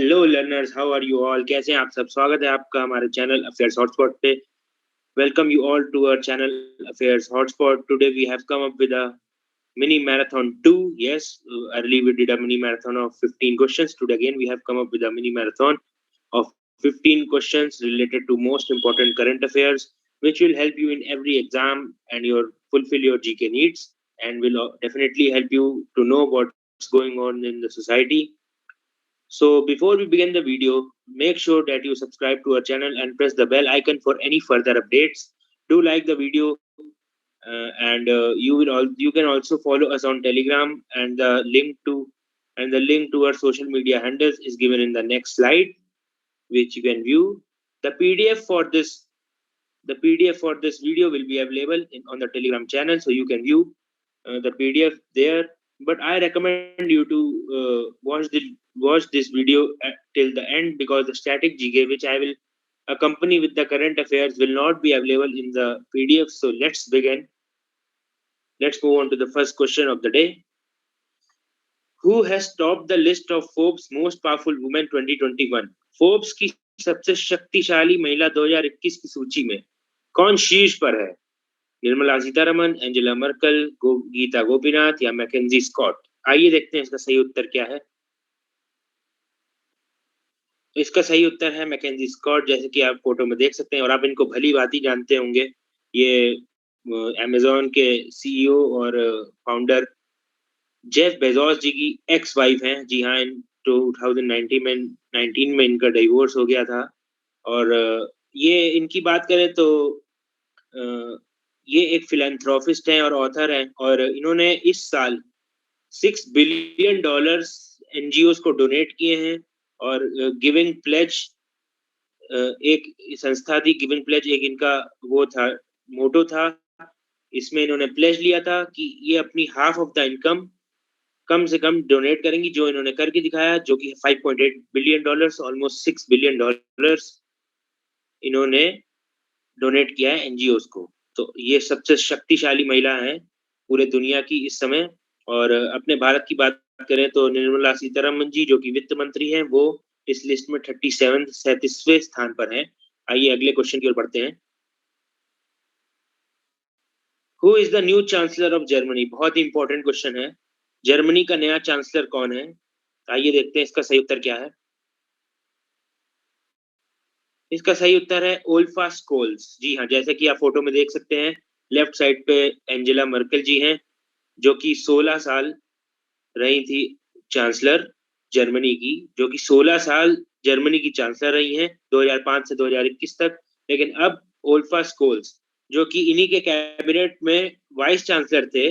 Hello learners, how are you all? कैसे हैं आप सब? स्वागत है आपका हमारे चैनल अफेयर्स हॉटस्पॉट पे। Welcome you all to our channel Affairs Hotspot. Today we have come up with a mini marathon 2. Yes, early we did a mini marathon of 15 questions. Today again we have come up with a mini marathon of 15 questions related to most important current affairs, which will help you in every exam and your fulfill your GK needs, and will definitely help you to know what's going on in the society. So before we begin the video, make sure that you subscribe to our channel and press the bell icon for any further updates. Do like the video, and you can also follow us on Telegram, and the link to our social media handles is given in the next slide, which you can view. The PDF for this the PDF for this video will be available on the Telegram channel, so you can view the PDF there. But I recommend you to watch this video till the end, because the static GK which I will accompany with the current affairs will not be available in the PDF. So let's begin. Let's move on to the first question of the day. Who has topped the list of Forbes most powerful women 2021? Forbes की सबसे शक्तिशाली महिला 2021 की सूची में कौन शीर्ष पर है? निर्मला सीतारमन, एंजेला मर्कल, गीता गोपीनाथ या मैकेंजी स्कॉट? आइए देखते हैं इसका सही उत्तर क्या है. इसका सही उत्तर है मैकेंजी स्कॉट, जैसे कि आप फोटो में देख सकते हैं, और आप इनको भली भांति जानते होंगे. ये अमेजोन के सीईओ और फाउंडर जेफ बेजोस जी की एक्स वाइफ हैं. जी हाँ, इन 2019 में इनका डिवोर्स हो गया था. और ये इनकी बात करें तो ये एक फिलैंथ्रोपिस्ट हैं और ऑथर हैं, और इन्होंने इस साल $6 बिलियन एनजीओ को डोनेट किए हैं. और गिविंग प्लेज एक संस्था थी. गिविंग प्लेज एक इनका वो था, मोटो था. इसमें इन्होंने प्लेज लिया था कि ये अपनी हाफ ऑफ द इनकम कम से कम डोनेट करेंगी, जो इन्होंने करके दिखाया, जो कि $5.8 बिलियन, ऑलमोस्ट $6 बिलियन इन्होंने डोनेट किया है एनजीओ को. तो ये सबसे शक्तिशाली महिला है पूरे दुनिया की इस समय. और अपने भारत की बात करें तो निर्मला सीतारमन जी, जो कि वित्त मंत्री हैं, वो इस लिस्ट में 37वें स्थान पर हैं. आइए अगले क्वेश्चन की ओर बढ़ते हैं. Who is the new chancellor of Germany? बहुत ही इंपॉर्टेंट क्वेश्चन है. जर्मनी का नया चांसलर कौन है? आइए देखते हैं इसका सही उत्तर क्या है. इसका सही उत्तर है ओल्फा स्कोल्स. जी हाँ, जैसे कि आप फोटो में देख सकते हैं, लेफ्ट साइड पे एंजेला मर्केल जी हैं, जो कि 16 साल रही थी चांसलर जर्मनी की, जो कि 16 साल जर्मनी की चांसलर रही हैं 2005 से 2021 तक. लेकिन अब ओल्फा स्कोल्स, जो कि इन्हीं के कैबिनेट में वाइस चांसलर थे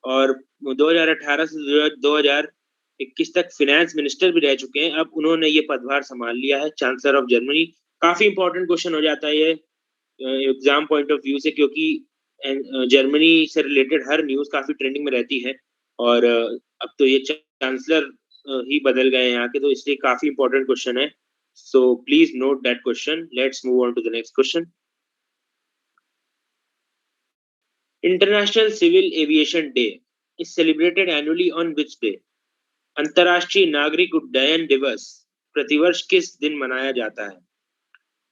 और 2018 से 2021 तक फिनेंस मिनिस्टर भी रह चुके हैं, अब उन्होंने ये पदभार संभाल लिया है, चांसलर ऑफ जर्मनी. काफी इंपॉर्टेंट क्वेश्चन हो जाता है ये एग्जाम पॉइंट ऑफ व्यू से, क्योंकि जर्मनी से रिलेटेड हर न्यूज काफी ट्रेंडिंग में रहती है. और अब तो ये चांसलर ही बदल गए हैं यहाँ के, तो इसलिए काफी इंपॉर्टेंट क्वेश्चन है. So please note that question. Let's move on to the next question. International civil aviation day is celebrated annually on which day? अंतरराष्ट्रीय नागरिक उड्डयन दिवस प्रतिवर्ष किस दिन मनाया जाता है?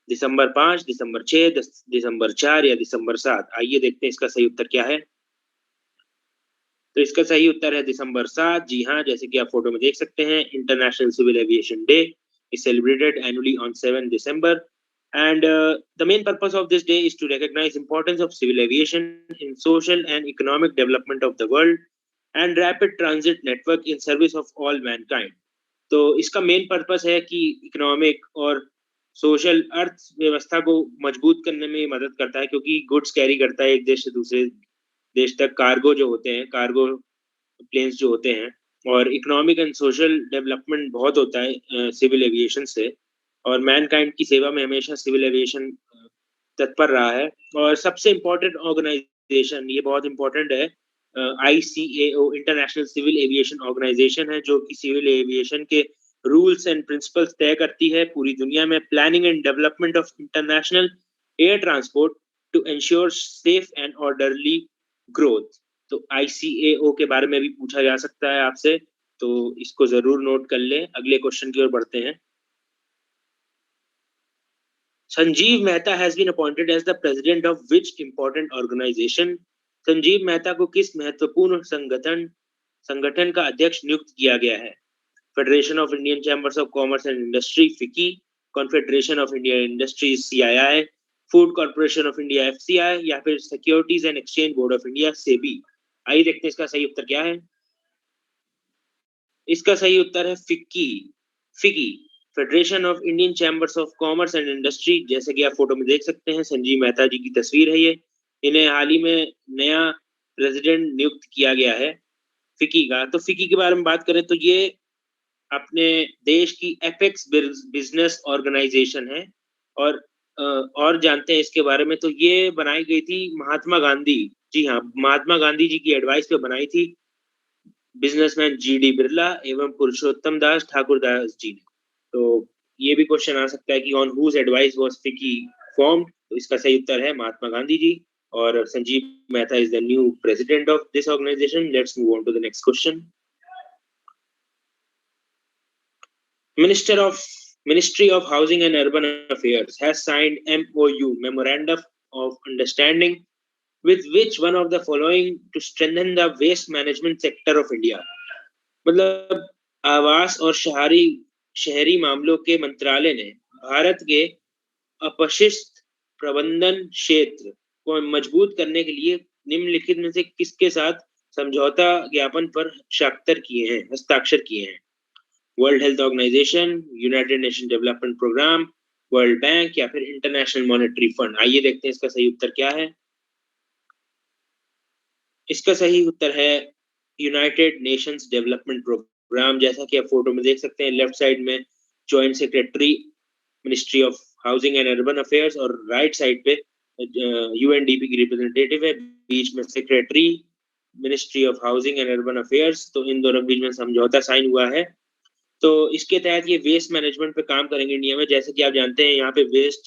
दिसंबर 5, दिसंबर 6, दिसंबर 4 या दिसंबर 7? आइए देखते हैं इसका सही उत्तर क्या है. तो इसका सही उत्तर है दिसंबर 7. जी हाँ, जैसे कि आप फोटो में देख सकते हैं, international civil aviation day is celebrated annually on 7 December, and the main purpose of this day is to recognize importance of civil aviation in social and economic development of the world and rapid transit network in service of all mankind. तो इसका main purpose है कि economic और social अर्थव्यवस्था को मजबूत करने में मदद करता है, क्योंकि गुड्स कैरी करता है एक देश से दूसरे देश तक. कार्गो जो होते हैं, कार्गो प्लेन्स जो होते हैं, और इकोनॉमिक एंड सोशल डेवलपमेंट बहुत होता है सिविल एविएशन से. और मैनकाइंड की सेवा में हमेशा सिविल एविएशन तत्पर रहा है. और सबसे इम्पोर्टेंट ऑर्गेनाइजेशन, ये बहुत इम्पोर्टेंट है, ICAO international civil aviation organisation है, जो कि सिविल एविएशन के रूल्स एंड प्रिंसिपल्स तय करती है पूरी दुनिया में. Planning and development of international air transport to ensure safe and orderly growth. तो ICAO के बारे में भी पूछा जा सकता है आपसे, तो इसको जरूर नोट कर ले. अगले क्वेश्चन की ओर बढ़ते हैं. Sanjeev Mehta has been appointed as the president of which important organization? Sanjeev Mehta को किस महत्वपूर्ण संगठन का अध्यक्ष नियुक्त किया गया है? Federation of Indian Chambers of Commerce and Industry FICCI, Confederation of Indian Industries CII, Food Corporation of India FCI, या फिर Securities and Exchange Board of India SEBI. आइए देखते हैं इसका सही उत्तर क्या है। इसका सही उत्तर है फिक्की, फिकी, federation of Indian Chambers of Commerce and industry. जैसे कि आप फोटो में देख सकते हैं, संजीव मेहता जी की तस्वीर है ये। इन्हें हाल ही में नया प्रेसिडेंट नियुक्त किया गया है फिकी का। तो फिकी के बारे में बात करें तो ये अपने देश की एपेक्स बिजनेस ऑर्गेनाइजेशन है। और जानते हैं इसके बारे में, तो ये बनाई गई थी महात्मा गांधी, जी हाँ, महात्मा गांधी जी की एडवाइस पे बनाई थी बिजनेसमैन जी.डी. बिरला एवं पुरुषोत्तम दास ठाकुर दास जी ने। तो ये भी क्वेश्चन आ सकता है कि on whose advice was FICCI formed. तो इसका सही उत्तर है महात्मा गांधी जी, और Sanjeev Mehta is the new president of this organisation. Let's move on to the next question. Ministry of Housing and Urban Affairs has signed MOU, Memorandum of Understanding, with which one of the following to strengthen the waste management sector of India? मतलब आवास और शहरी मामलों के मंत्रालय ने भारत के अपशिष्ट प्रबंधन क्षेत्र को मजबूत करने के लिए निम्नलिखित में से किसके साथ समझौता ज्ञापन पर हस्ताक्षर किए हैं? World Health Organisation, United Nation Development Programme, World Bank, या फिर इंटरनेशनल मॉनेटरी फंड। आइए देखते हैं इसका सही उत्तर क्या है। इसका सही उत्तर है यूनाइटेड नेशंस डेवलपमेंट प्रोग्राम। जैसा कि आप फोटो में देख सकते हैं, लेफ्ट साइड में joint secretary ministry of housing and urban affairs, और राइट साइड पे यूएनडीपी की रिप्रेजेंटेटिव है, बीच में secretary ministry of housing and urban affairs. तो इन दोनों के बीच में समझौता साइन हुआ है। तो इसके तहत ये वेस्ट मैनेजमेंट पे काम करेंगे इंडिया में। जैसे कि आप जानते हैं, यहाँ पे वेस्ट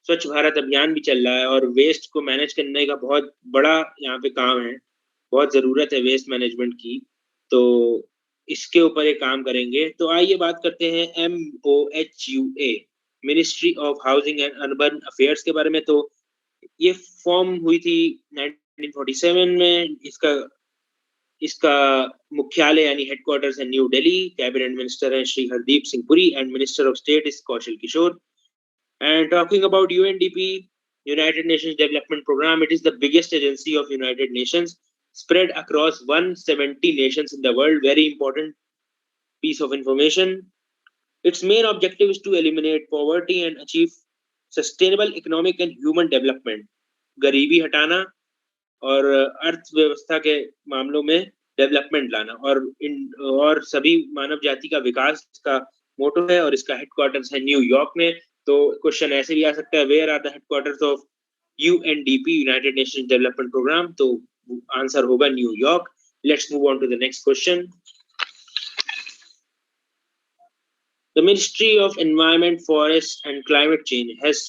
स्वच्छ भारत अभियान भी चल रहा है, और वेस्ट को मैनेज करने का बहुत बड़ा यहाँ पे काम है, बहुत जरूरत है वेस्ट मैनेजमेंट की। तो इसके ऊपर ये काम करेंगे। तो आइए बात करते हैं MOHUA, ministry of housing and urban affairs के बारे में। तो ये फॉर्म हुई थी 1947 में। इसका मुख्यालय यानी हेडक्वार्टर्स है न्यू दिल्ली। कैबिनेट मिनिस्टर है Shri Hardeep Singh Puri, and minister of state is Kaushal Kishore. And talking about UNDP, United Nations Development Programme, it is the biggest agency of United Nations spread across 170 nations in the world. Very important piece of information. Its main objective is to eliminate poverty and achieve sustainable economic and human development. गरीबी हटाना और अर्थव्यवस्था के मामलों में development लाना, और सभी मानव जाति का विकास इसका मोटो है, और इसका हेडक्वार्टर्स है न्यूयॉर्क में। तो क्वेश्चन ऐसे भी आ सकता है, where are the headquarters of UNDP, United Nations Development Programme? तो आंसर होगा New York. Let's move on to the next question. The Ministry of Environment, Forest and Climate Change has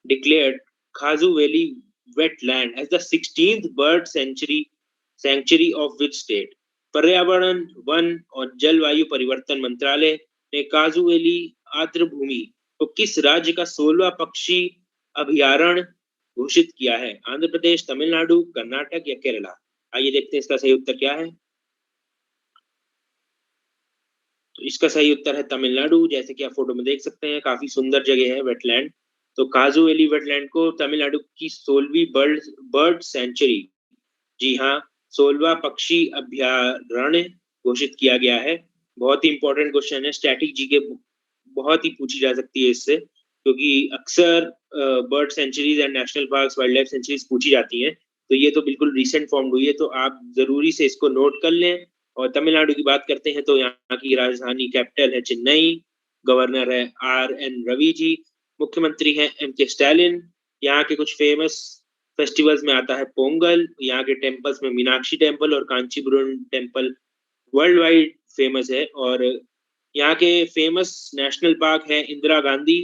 declared Khazu Valley wetland as the 16th bird sanctuary of which state? पर्यावरण, one और जलवायु परिवर्तन मंत्रालय ने काजू valley आर्द्र भूमि को किस राज्य का 16वां पक्षी अभयारण्य घोषित किया है? आंध्र प्रदेश, तमिलनाडु, कर्नाटक या केरला? आइए देखते हैं इसका सही उत्तर क्या है। तो इसका सही उत्तर है तमिलनाडु। जैसे कि आप फोटो में देख सकते हैं, काफी सुंदर जगह है वेटलैंड। तो काजू वैली वेटलैंड को तमिलनाडु की 16वीं बर्ड सेंचुरी, जी हाँ, 16वां पक्षी अभयारण्य घोषित किया गया है। बहुत ही इंपॉर्टेंट क्वेश्चन है, स्टैटिक जीके बहुत ही पूछी जा सकती है इससे, क्योंकि अक्सर bird sanctuaries and national parks, wildlife sanctuaries पूछी जाती हैं। तो ये तो बिल्कुल रिसेंट फॉर्म हुई है, तो आप जरूरी से इसको नोट कर लें। और तमिलनाडु की बात करते हैं तो यहाँ की राजधानी कैपिटल है चेन्नई, गवर्नर है RN रवि जी, मुख्यमंत्री हैं MK स्टालिन। यहाँ के कुछ फेमस फेस्टिवल्स में आता है पोंगल। यहाँ के टेम्पल्स में मीनाक्षी टेम्पल और Kanchipuram temple world wide famous है। और यहाँ के फेमस नेशनल पार्क है Indira Gandhi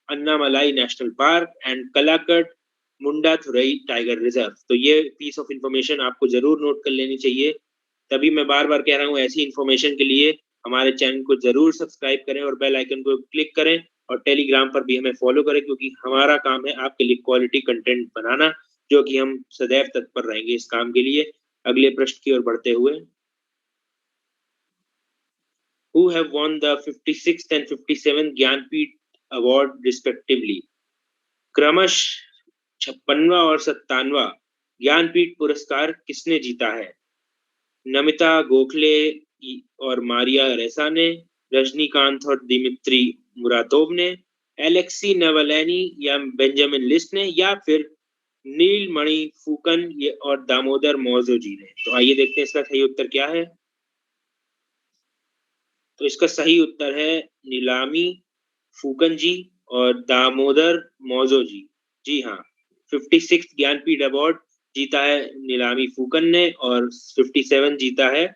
Annamalai national park and Kalakkad Mundanthurai tiger reserve. तो ये पीस ऑफ इंफॉर्मेशन आपको जरूर नोट कर लेनी चाहिए। तभी मैं बार बार कह रहा हूँ, ऐसी इंफॉर्मेशन के लिए हमारे चैनल को जरूर सब्सक्राइब करें और बेल आइकन को क्लिक करें, और टेलीग्राम पर भी हमें फॉलो करें, क्योंकि हमारा काम है आपके लिए क्वालिटी कंटेंट बनाना, जो कि हम सदैव तत्पर रहेंगे इस काम के लिए। अगले प्रश्न की ओर बढ़ते हुए, who have won the 56th and 57th Jnanpith award respectively. क्रमश 56वां और 57वां ज्ञानपीठ पुरस्कार किसने जीता है? नमिता गोखले और मारिया रेसा ने, रजनीकांत और दिमित्री मुरातोव ने, एलेक्सी नवलेनी या बेंजामिन लिस्ट ने, या फिर नीलमणि फूकन और दामोदर मौजो जी ने। तो आइए देखते हैं इसका सही उत्तर क्या है। तो इसका सही उत्तर है नीलामी फूकन जी और दामोदर मौजो जी। जी हाँ, 56 ज्ञानपीठ अवार्ड जीता है नीलामी फूकन ने और 57 जीता है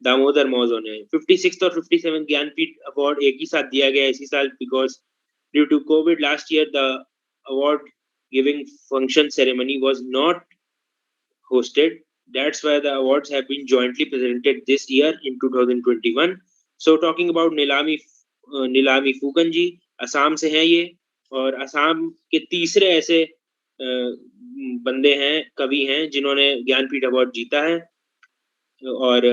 दामोदर मौजो ने। 56 और 57 ज्ञानपीठ अवार्ड एक ही साथ दिया गया इसी साल, because due to COVID last year the award giving function ceremony was not hosted. That's why the awards have been jointly presented this year in 2021. So talking about नीलामी फूकन जी, असम से हैं ये, और असम के तीसरे ऐसे बंदे हैं, कवि हैं, जिन्होंने ज्ञानपीठ अवार्ड जीता है। और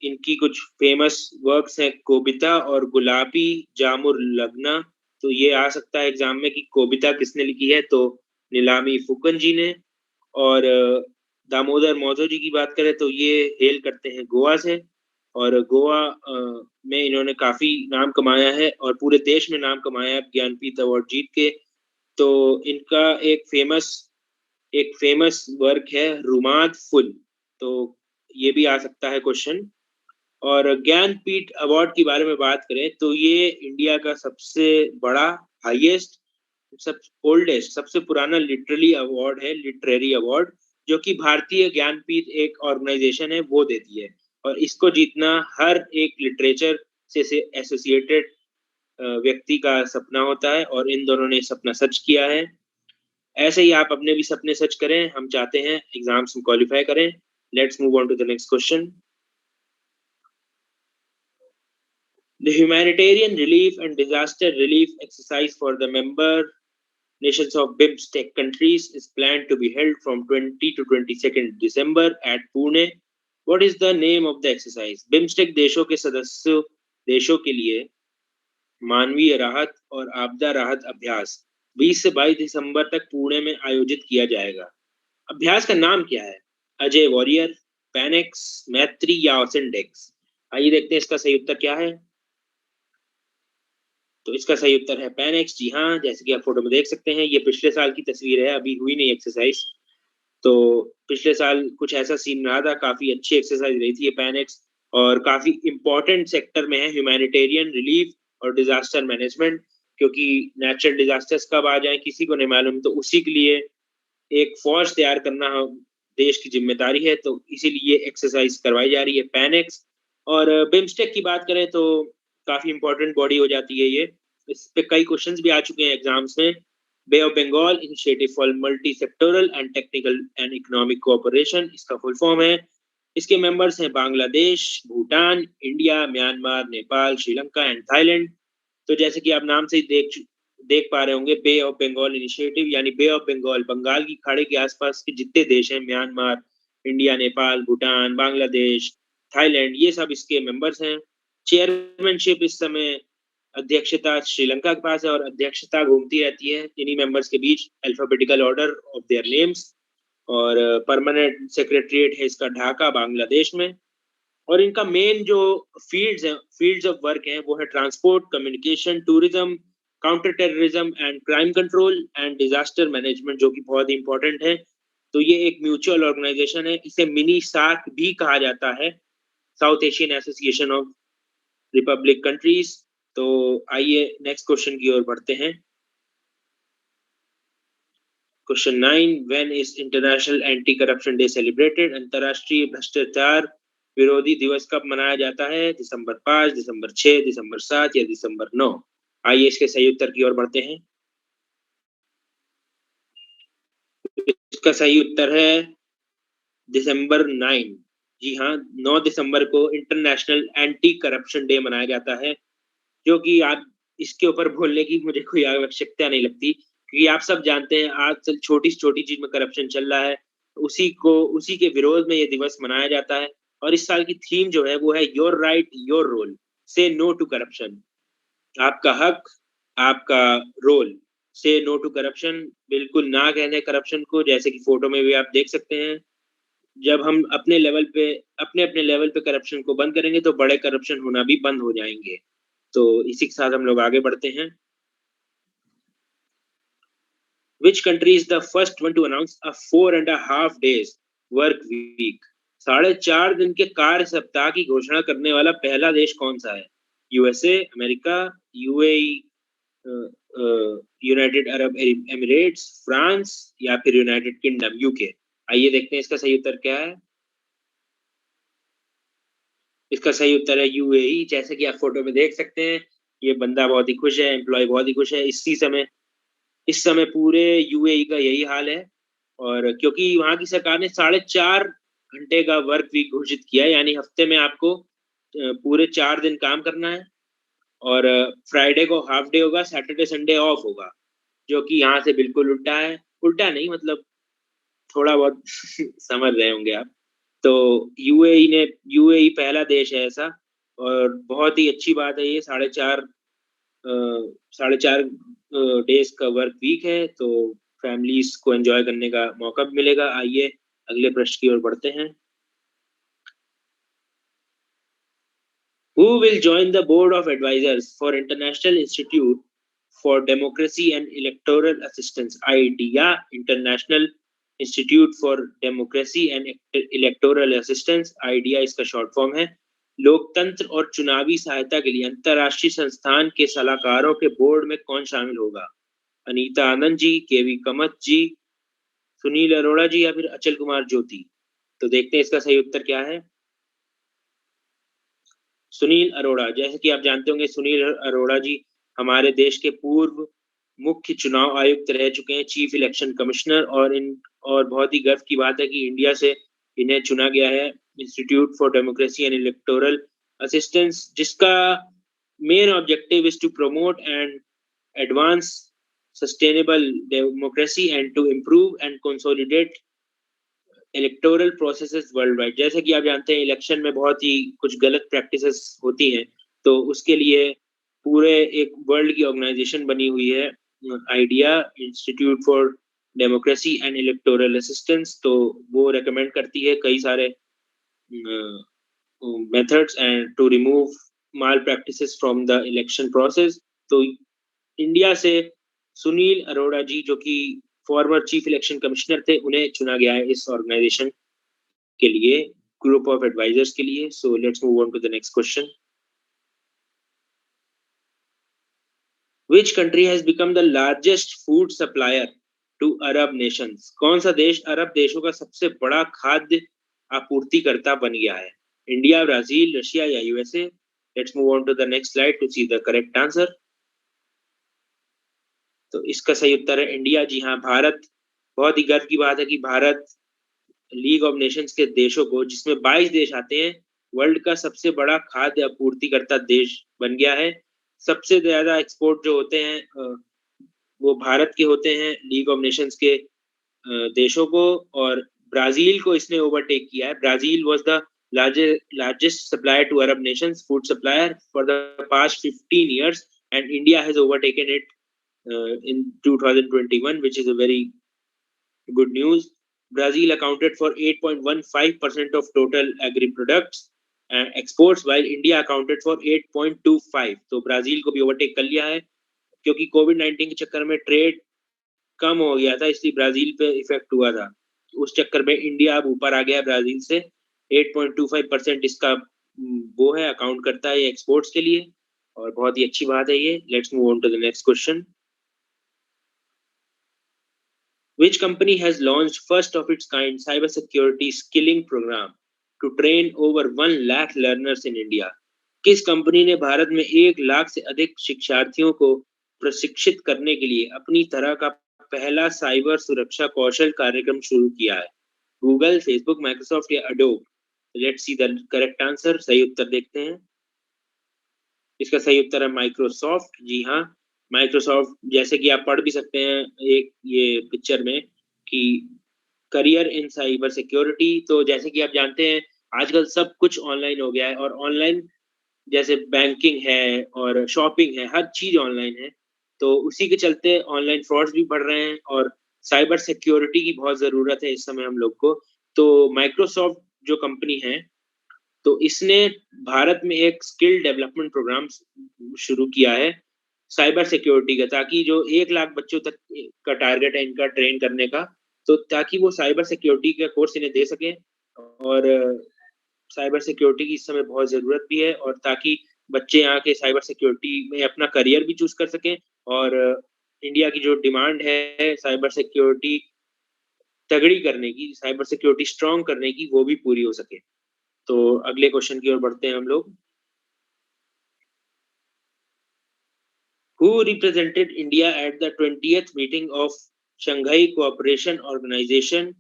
इनकी कुछ फेमस वर्क्स हैं कोबिता और गुलाबी जामुर लगना। तो ये आ सकता है एग्जाम में कि कोबिता किसने लिखी है, तो नीलामी फूकन जी ने। और दामोदर मौजो जी की बात करें तो ये हेल करते हैं गोवा से, और गोवा में इन्होंने काफी नाम कमाया है और पूरे देश में नाम कमाया है ज्ञानपीठ अवार्ड जीत के। तो इनका एक फेमस वर्क है रुमाद फुल। तो ये भी आ सकता है क्वेश्चन। और ज्ञानपीठ अवार्ड के बारे में बात करें तो ये इंडिया का सबसे बड़ा, हाईएस्ट, सब ओल्डेस्ट, सबसे पुराना लिटरेरी अवार्ड है, लिटरेरी अवार्ड, जो कि भारतीय ज्ञानपीठ एक ऑर्गेनाइजेशन है वो देती है। और इसको जीतना हर एक लिटरेचर से एसोसिएटेड व्यक्ति का सपना होता है, और इन दोनों ने सपना सच किया है। ऐसे ही आप अपने भी सपने सच करें, हम चाहते हैं एग्जाम्स में क्वालिफाई करें। Let's move on to the next question. The humanitarian relief and disaster relief exercise for the member nations of BIMSTEC countries is planned to be held from 20 to 22nd December at Pune. What is the name of the exercise? BIMSTEC देशों के सदस्य देशों के लिए मानवीय राहत और आपदा राहत अभ्यास 20 से 22 दिसंबर तक पुणे में आयोजित किया जाएगा। अभ्यास का नाम क्या है? अजय वॉरियर, पैनेक्स, मैत्री या ओसेंडेक्स? आइए देखते हैं इसका सही उत्तर क्या है। तो इसका सही उत्तर है पैनेक्स। जी हाँ, जैसे कि आप फोटो में देख सकते हैं, ये पिछले साल की तस्वीर है, अभी हुई नहीं एक्सरसाइज। तो पिछले साल कुछ ऐसा सीन रहा था, काफी अच्छी एक्सरसाइज रही थी ये पैनेक्स, और काफी इंपॉर्टेंट सेक्टर में है ह्यूमैनिटेरियन रिलीफ और डिजास्टर मैनेजमेंट, क्योंकि नेचुरल डिजास्टर्स कब आ जाए किसी को नहीं मालूम, तो उसी के लिए एक फौज तैयार करना देश की जिम्मेदारी है। तो इसीलिए एक्सरसाइज करवाई जा रही है पैनेक्स। और बिम्स्टेक की बात करें तो काफी इंपॉर्टेंट बॉडी हो जाती है ये, इस पे कई क्वेश्चंस भी आ चुके हैं एग्जाम्स में। Bay of Bengal initiative for multi sectoral and technical and economic cooperation, इसका फुल फॉर्म है। इसके मेंबर्स हैं Bangladesh, Bhutan, India, Myanmar, Nepal, Sri Lanka and Thailand. तो जैसे कि आप नाम से ही देख पा रहे होंगे, बे ऑफ बंगाल इनिशिएटिव यानी बे ऑफ बंगाल, बंगाल की खाड़ी के आसपास के जितने देश हैं, Myanmar, India, Nepal, Bhutan, Bangladesh, Thailand, ये सब इसके मेंबर्स हैं। चेयरमैनशिप इस समय अध्यक्षता श्रीलंका के पास है, और अध्यक्षता घूमती रहती है इन्हीं मेंबर्स के बीच, alphabetical order of their names. और परमानेंट सेक्रेटरीट है इसका ढाका, बांग्लादेश में। और इनका मेन जो फील्ड्स ऑफ वर्क हैं वो है transport, communication, tourism, counter terrorism and crime control and disaster management, जो कि बहुत ही इंपॉर्टेंट है। तो ये एक म्यूचुअल ऑर्गेनाइजेशन है, इसे मिनी सार्क भी कहा जाता है, south Asian association of Republic countries. तो आइए नेक्स्ट क्वेश्चन की ओर बढ़ते हैं। Question 9, when is international anti corruption day celebrated? अंतरराष्ट्रीय भ्रष्टाचार विरोधी दिवस कब मनाया जाता है? दिसंबर 5, दिसंबर 6, दिसंबर 7 या दिसंबर 9? आइए इसके सही उत्तर की ओर बढ़ते हैं। इसका सही उत्तर है दिसंबर 9। जी हाँ, 9 दिसंबर को इंटरनेशनल एंटी करप्शन डे मनाया जाता है, जो कि आप इसके ऊपर बोलने की मुझे कोई आवश्यकता नहीं लगती, क्योंकि आप सब जानते हैं आजकल छोटी से छोटी चीज में करप्शन चल रहा है। उसी के विरोध में ये दिवस मनाया जाता है। और इस साल की थीम जो है वो है योर राइट योर रोल, से नो टू करप्शन। आपका हक, आपका रोल, से नो टू करप्शन, बिल्कुल ना कहने करप्शन को, जैसे कि फोटो में भी आप देख सकते हैं। जब हम अपने-अपने लेवल पे करप्शन को बंद करेंगे तो बड़े करप्शन होना भी बंद हो जाएँगे। तो इसी के साथ हम लोग आगे बढ़ते हैं। Which country is the first one to announce a 4.5 days work week? 4.5 दिन के कार्य सप्ताह की घोषणा करने वाला पहला देश कौन सा है? USA, America, UAE, United Arab Emirates, France या फिर यूनाइटेड किंगडम यूके। आइए देखते हैं इसका सही उत्तर क्या है। इसका सही उत्तर है यूएई। जैसे कि आप फोटो में देख सकते हैं, ये बंदा बहुत ही खुश है, एम्प्लॉय बहुत ही खुश है। इस समय पूरे यूएई का यही हाल है। और क्योंकि वहाँ की सरकार ने 4.5 घंटे का वर्क वीक घोषित किया है, यानी हफ्ते में आपको पूरे 4 दिन काम करना है और फ्राइडे को हाफ डे होगा, सैटरडे संडे ऑफ होगा, जो कि यहाँ से बिल्कुल उल्टा है। उल्टा नहीं, मतलब थोड़ा बहुत समझ रहे होंगे आप। तो यूएई पहला देश है ऐसा, और बहुत ही अच्छी बात है ये। 4.5 डेज का वर्क वीक है, तो फैमिलीज को एंजॉय करने का मौका भी मिलेगा। आइए अगले प्रश्न की ओर बढ़ते हैं। Who will join the board of advisors for International Institute for Democracy and Electoral Assistance, IDEA, International Institute for Democracy and Electoral Assistance, IDEA इसका शॉर्ट फॉर्म है। लोकतंत्र और चुनावी सहायता के लिए अंतर्राष्ट्रीय संस्थान के सलाहकारों के बोर्ड में कौन शामिल होगा? अनीता आनंद जी, केवी कमत जी, सुनील अरोड़ा जी या फिर अचल कुमार ज्योति। तो देखते हैं इसका सही उत्तर क्या है। सुनील अरोड़ा। जैसे कि आप जानते होंगे, सुनील अरोड़ा जी हमारे देश के पूर्व मुख्य चुनाव आयुक्त रह चुके हैं, चीफ इलेक्शन कमिश्नर। और बहुत ही गर्व की बात है कि इंडिया से इन्हें चुना गया है Institute for Democracy and Electoral Assistance, जिसका main objective is to promote and advance sustainable democracy and to improve and consolidate electoral processes world wide. जैसे कि आप जानते हैं इलेक्शन में बहुत ही कुछ गलत प्रैक्टिसेस होती हैं, तो उसके लिए पूरे एक वर्ल्ड की ऑर्गेनाइजेशन बनी हुई है, IDEA, Institute for Democracy and Electoral Assistance. तो वो रेकमेंड करती है कई सारे methods and to remove malpractices from the election process. तो इंडिया से सुनील अरोड़ा जी, जो कि फॉर्मर चीफ इलेक्शन कमिश्नर थे, उन्हें चुना गया है इस ऑर्गेनाइजेशन के लिए, ग्रुप ऑफ एडवाइजर्स के लिए। So let's move on to the next question. Which country has become the largest food supplier to Arab nations? कौन सा देश अरब देशों का सबसे बड़ा खाद्य आपूर्तिकर्ता बन गया है? इंडिया, ब्राजील, रशिया या USA? Let's move on to the next slide to see the correct answer. तो इसका सही उत्तर है इंडिया। जी हाँ, भारत। बहुत ही गर्व की बात है कि भारत लीग ऑफ नेशंस के देशों को, जिसमें 22 देश आते हैं, वर्ल्ड का सबसे बड़ा खाद्य आपूर्तिकर्ता देश बन गया है। सबसे ज्यादा एक्सपोर्ट जो होते हैं वो भारत के होते हैं लीग ऑफ नेशंस के देशों को, और ब्राजील को इसने ओवरटेक किया है। Brazil was the largest supplier to Arab nations, food supplier for the past 15 years, and India has overtaken it in 2021, which is a very good news. Brazil accounted for 8.15% of total agri products exports, while India accounted for 8.25. तो Brazil को भी overtake कर लिया है, क्योंकि कोविड-19 के चक्कर में ट्रेड कम हो गया था, इसलिए ब्राजील पे इफेक्ट हुआ था। उस चक्कर में इंडिया अब ऊपर आ गया है ब्राजील से। 8.25% इसका वो है, अकाउंट करता है ये एक्सपोर्ट्स के लिए, और बहुत ही अच्छी बात है ये। Let's move on to the next question. Which company has launched first of its kind cybersecurity skilling program to train over 1 lakh learners in India? किस कंपनी ने भारत में 1 लाख से अधिक शिक्षार्थियों को प्रशिक्षित करने के लिए अपनी तरह का पहला साइबर सुरक्षा कौशल कार्यक्रम शुरू किया है? गूगल, फेसबुक, माइक्रोसॉफ्ट या Adobe? Let's see the correct answer. सही उत्तर देखते हैं। इसका सही उत्तर है माइक्रोसॉफ्ट। जी हाँ, माइक्रोसॉफ्ट, जैसे कि आप पढ़ भी सकते हैं एक ये पिक्चर में कि करियर इन साइबर सिक्योरिटी। तो जैसे कि आप जानते हैं आजकल सब कुछ ऑनलाइन हो गया है, और ऑनलाइन जैसे बैंकिंग है और शॉपिंग है, हर चीज़ ऑनलाइन है। तो उसी के चलते ऑनलाइन फ्रॉड्स भी बढ़ रहे हैं, और साइबर सिक्योरिटी की बहुत ज़रूरत है इस समय हम लोग को। तो माइक्रोसॉफ्ट जो कंपनी है, तो इसने भारत में एक स्किल डेवलपमेंट प्रोग्राम शुरू किया है साइबर सिक्योरिटी का, ताकि जो 1 लाख बच्चों तक का टारगेट है इनका ट्रेन करने का, तो ताकि वो साइबर सिक्योरिटी का कोर्स इन्हें दे सकें। और साइबर सिक्योरिटी की इस समय बहुत ज़रूरत भी है, और ताकि बच्चे यहाँ के साइबर सिक्योरिटी में अपना करियर भी चूज़ कर सकें, और इंडिया की जो डिमांड है साइबर सिक्योरिटी तगड़ी करने की, साइबर सिक्योरिटी स्ट्रॉन्ग करने की, वो भी पूरी हो सके। तो अगले क्वेश्चन की ओर बढ़ते हैं हम लोग। Who represented India at the 20th meeting of Shanghai Cooperation Organization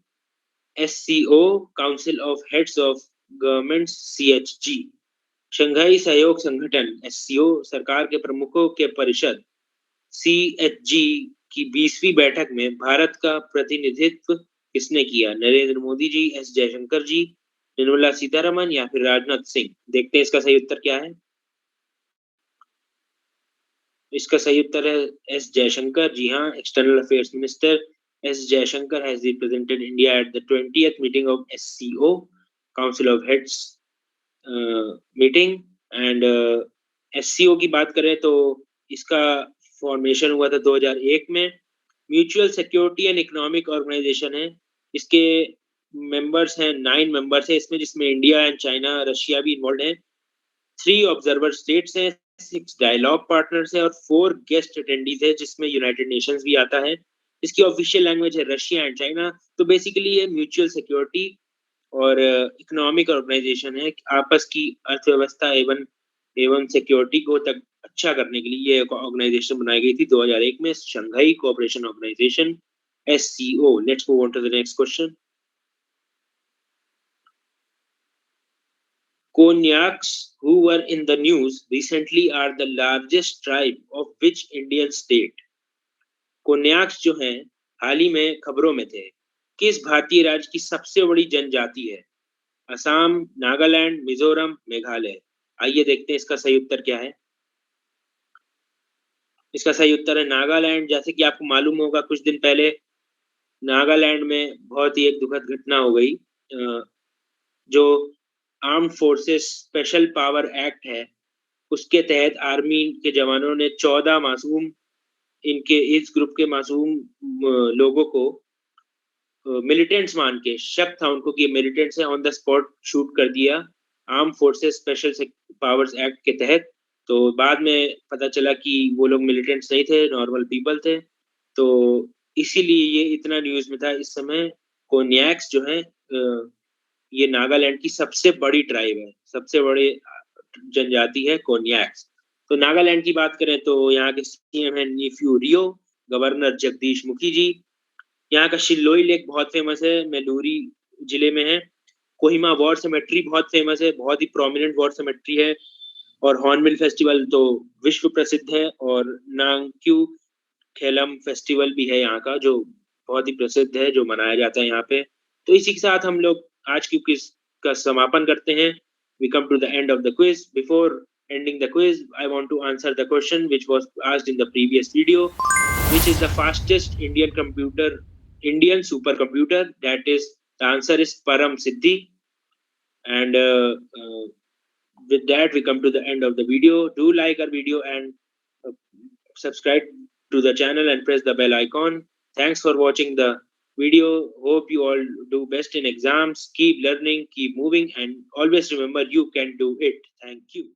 SCO Council of Heads of Governments CHG? Shanghai सहयोग संगठन SCO सरकार के प्रमुखों के परिषद CHG की 20वीं बैठक में भारत का प्रतिनिधित्व किसने किया? नरेंद्र मोदी जी, एस जयशंकर जी, निर्मला सीतारमन या फिर राजनाथ सिंह? देखते हैं इसका सही उत्तर क्या है। इसका सही उत्तर है एस जयशंकर। जी हाँ, external affairs minister S Jaishankar has represented India at the 20th meeting of SCO council of heads meeting. And SCO की बात करें तो इसका फॉर्मेशन हुआ था 2001 में। Mutual security and economic organisation है। इसके मेंबर्स हैं, 9 मेंबर्स हैं इसमें, जिसमें इंडिया एंड चाइना, रशिया भी इन्वॉल्व हैं। 3 ऑब्जर्वर स्टेट्स हैं, 6 डायलॉग पार्टनर्स हैं और 4 गेस्ट अटेंडीज है, जिसमें यूनाइटेड नेशंस भी आता है। इसकी ऑफिशियल लैंग्वेज है रशिया एंड चाइना। तो बेसिकली ये म्यूचुअल सिक्योरिटी और इकोनॉमिक ऑर्गेनाइजेशन है। आपस की अर्थव्यवस्था एवं एवं सिक्योरिटी को तक अच्छा करने के लिए ये एक ऑर्गेनाइजेशन बनाई गई थी 2001 में, Shanghai Cooperation Organisation SCO। Let's move on to the next question. Konyaks who were in the news recently are the largest tribe of which Indian state? कोन्याक्स जो हैं हाल ही में खबरों में थे, किस भारतीय राज्य की सबसे बड़ी जनजाति है? असम, नागालैंड, मिजोरम, मेघालय? आइए देखते हैं इसका सही उत्तर क्या है। इसका सही उत्तर है नागालैंड। जैसे कि आपको मालूम होगा, कुछ दिन पहले नागालैंड में बहुत ही एक दुखद घटना हो गई। जो armed forces special power act है, उसके तहत आर्मी के जवानों ने 14 मासूम, इनके इस ग्रुप के मासूम लोगों को मिलिटेंट्स मान के, शक था उनको कि मिलिटेंट्स हैं, ऑन द स्पॉट शूट कर दिया arm forces special powers act के तहत। तो बाद में पता चला कि वो लोग मिलिटेंट्स नहीं थे, नॉर्मल पीपल थे। तो इसीलिए ये इतना न्यूज़ में था इस समय। कोन्याक्स जो है ये नागालैंड की सबसे बड़ी ट्राइब है, सबसे बड़ी जनजाति है कोन्याक्स। तो नागालैंड की बात करें तो यहाँ के सीएम है नीफ्यू रियो, गवर्नर जगदीश मुखी जी। यहाँ का शिल्लोई लेक बहुत फेमस है, मैसूरी जिले में है। कोहिमा वॉर सेमेट्री बहुत फेमस है, बहुत ही प्रोमिनेंट वॉर सेमेट्री है। और हॉर्नबिल फेस्टिवल तो विश्व प्रसिद्ध है, और नांग्क्यू खेलम फेस्टिवल भी है यहाँ का, जो बहुत ही प्रसिद्ध है, जो मनाया जाता है यहाँ पे। तो इसी के साथ हम लोग आज की क्विज का समापन करते हैं। We come to the end of the quiz. Before ending the quiz, I want to answer the question which was asked in the previous video, which is the fastest Indian supercomputer? That is, the answer is Param Siddhi. And with that, we come to the end of the video. Do like our video and uh, subscribe to the channel and press the bell icon. Thanks for watching the video. Hope you all do best in exams. Keep learning, keep moving, and always remember you can do it. Thank you.